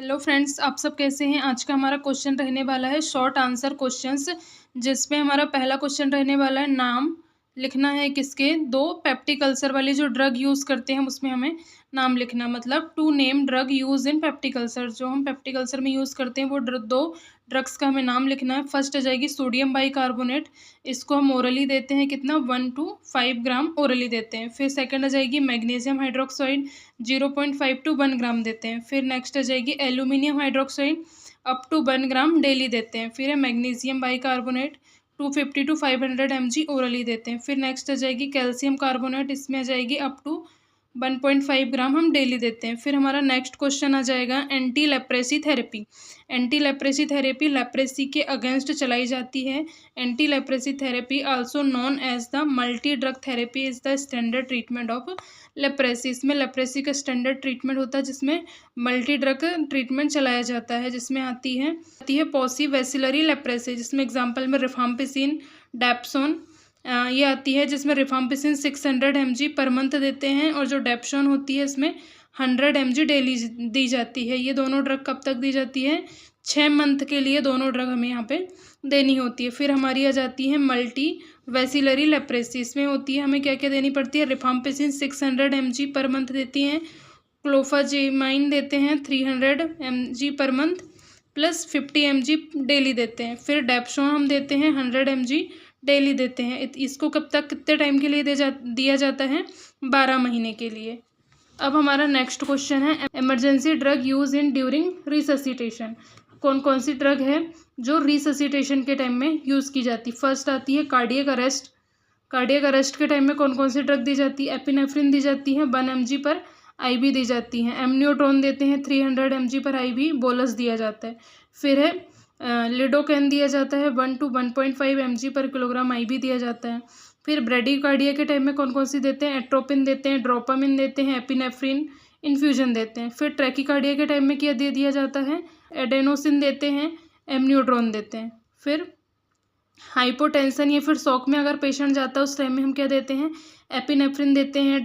Hello friends, आप सब कैसे हैं। आज का हमारा क्वेश्चन रहने वाला है शॉर्ट आंसर क्वेश्चंस, जिसमें हमारा पहला क्वेश्चन रहने वाला है नाम लिखना है किसके। दो पेप्टिक अल्सर वाली जो ड्रग यूज़ करते हैं उसमें हमें नाम लिखना, मतलब two name drug use in peptic ulcer. जो हम पेप्टिक अल्सर में यूज़ करते हैं वो दो ड्रग्स का हमें नाम लिखना है। फर्स्ट आ जाएगी सोडियम बाइकार्बोनेट, इसको हम ओरली देते हैं कितना 1 to 5 ग्राम ओरली देते हैं। फिर सेकंड आ जाएगी मैग्नीशियम हाइड्रोक्साइड 0.5 to 1 ग्राम देते हैं। फिर नेक्स्ट आ जाएगी aluminium hydroxide up to 1 gram daily देते हैं। फिर है magnesium bicarbonate 250 to 500 mg orally देते हैं। फिर नेक्स्ट आ जाएगी कैल्शियम कार्बोनेट, इसमें आ जाएगी अप टू 1.5 ग्राम हम डेली देते हैं। फिर हमारा नेक्स्ट क्वेश्चन आ जाएगा anti leprosy therapy. Anti leprosy therapy leprosy के अगेंस्ट चलाई जाती है। Anti leprosy therapy also known as the multi drug therapy is the standard treatment of leprosy. इसमें लेप्रेसी का स्टैंडर्ड ट्रीटमेंट होता है जिसमें मल्टी ड्रग ट्रीटमेंट चलाया जाता है, जिसमें आती है पॉसी वेसिलरी लेप्रेसी, जिसमें एग्जाम्पल में रिफाम्पिसिन, डेप्सोन ये आती है, जिसमें रिफाम्पिसिन 600 mg पर मंथ देते हैं और जो डेप्सोन होती है इसमें 100 mg डेली दी जाती है। ये दोनों ड्रग कब तक दी जाती है? 6 मंथ के लिए दोनों ड्रग हमें यहाँ पे देनी होती है। फिर हमारी आ जाती है मल्टी वेसिलरी लेप्रेसी, इसमें होती है हमें क्या क्या देनी पड़ती है। रिफाम्पिसिन 600 mg पर मंथ देती हैं, क्लोफाजेमाइन देते हैं 300 mg per month plus 50 mg daily देते हैं। फिर डेप्सोन हम देते हैं 100 mg डेली देते हैं। इसको कब तक कितने टाइम के लिए दिया जाता है? 12 महीने के लिए। अब हमारा नेक्स्ट क्वेश्चन है emergency drug use in during resuscitation. कौन कौन सी ड्रग है जो रिससिटेशन के टाइम में यूज़ की जाती? फर्स्ट आती है कार्डियक अरेस्ट। कार्डियक अरेस्ट के टाइम में कौन कौन सी ड्रग दी जाती है? एपिनेफ्रिन दी जाती है 1 mg पर IV दी जाती है। एमनियोट्रोन देते हैं 300 mg पर IV बोलस दिया जाता है। फिर है लिडोकैन दिया जाता है 1 to 1.5 mg पर किलोग्राम IV दिया जाता है। फिर ब्रेडिकार्डिया के टाइम में कौन कौन सी देते हैं? एट्रोपिन देते हैं, ड्रोपामिन देते हैं, एपिनेफ्रिन इन्फ्यूजन देते हैं। फिर ट्रैकिकार्डिया के टाइम में क्या दे दिया जाता है? एडेनोसिन देते हैं, एमनियोट्रोन देते हैं। फिर हाइपोटेंशन या फिर शॉक में अगर पेशेंट जाता है उस टाइम में हम क्या देते हैं? एपिनेफ्रिन देते हैं,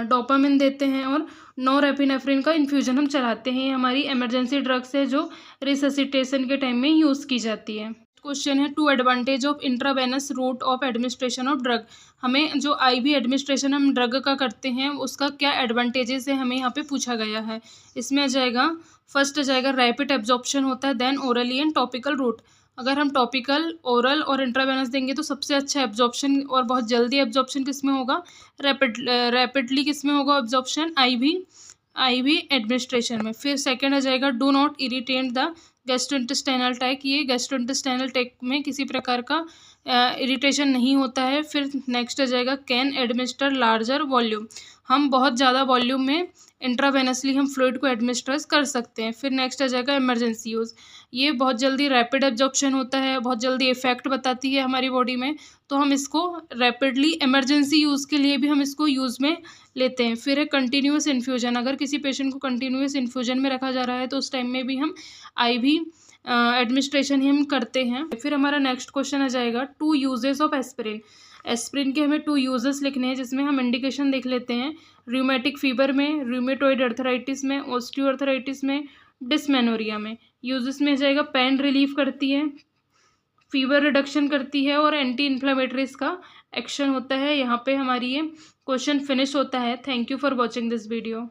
डोपामिन देते हैं और नॉर एपिनेफ्रिन का इन्फ्यूजन हम चलाते हैं। ये हमारी इमरजेंसी ड्रग्स है जो रिससिटेशन के टाइम में यूज़ की जाती है। क्वेश्चन है two advantage of intravenous route of administration of drug. हमें जो IV एडमिनिस्ट्रेशन हम ड्रग का करते हैं उसका क्या एडवांटेजेस है हमें यहाँ पे पूछा गया है। इसमें आ जाएगा फर्स्ट आ जाएगा रैपिड एब्जॉर्प्शन होता है, then orally and topical route. अगर हम टॉपिकल, ओरल और इंट्रावेनस देंगे तो सबसे अच्छा एब्जॉर्प्शन और बहुत जल्दी एब्जॉर्प्शन किस में होगा? रैपिडली किस में होगा एब्जॉर्प्शन? IV एडमिनिस्ट्रेशन में। फिर सेकंड आ जाएगा do not irritate the gastrointestinal tract. ये गैस्ट्रोइंटेस्टाइनल ट्रैक्ट में किसी प्रकार का इरिटेशन नहीं होता है। फिर नेक्स्ट आ जाएगा कैन एडमिनिस्टर लार्जर वॉल्यूम। हम बहुत ज़्यादा वॉल्यूम में इंट्रावेनसली हम फ्लूइड को एडमिनिस्टर कर सकते हैं। फिर नेक्स्ट आ जाएगा इमरजेंसी यूज़। ये बहुत जल्दी रैपिड एब्जॉर्प्शन होता है, बहुत जल्दी इफेक्ट बताती है हमारी बॉडी में, तो हम इसको रैपिडली इमरजेंसी यूज़ के लिए भी हम इसको यूज़ में लेते हैं। फिर है कंटिन्यूस इन्फ्यूजन। अगर किसी पेशेंट को कंटिन्यूस इन्फ्यूजन में रखा जा रहा है तो उस टाइम में भी हम IV एडमिनिस्ट्रेशन ही हम करते हैं। फिर हमारा नेक्स्ट क्वेश्चन आ जाएगा two uses of aspirin. Aspirin के हमें 2 यूजेस लिखने हैं, जिसमें हम इंडिकेशन देख लेते हैं। रूमेटिक फीवर में, रूमेटॉइड अर्थराइटिस में, ऑस्टियोआर्थराइटिस में, डिस्मेनोरिया में। यूजेस में आ जाएगा पेन रिलीफ करती है, फीवर रिडक्शन करती है और एंटी इन्फ्लेमेटरीज का एक्शन होता है। यहाँ पे हमारी ये क्वेश्चन फिनिश होता है। Thank you for watching this video.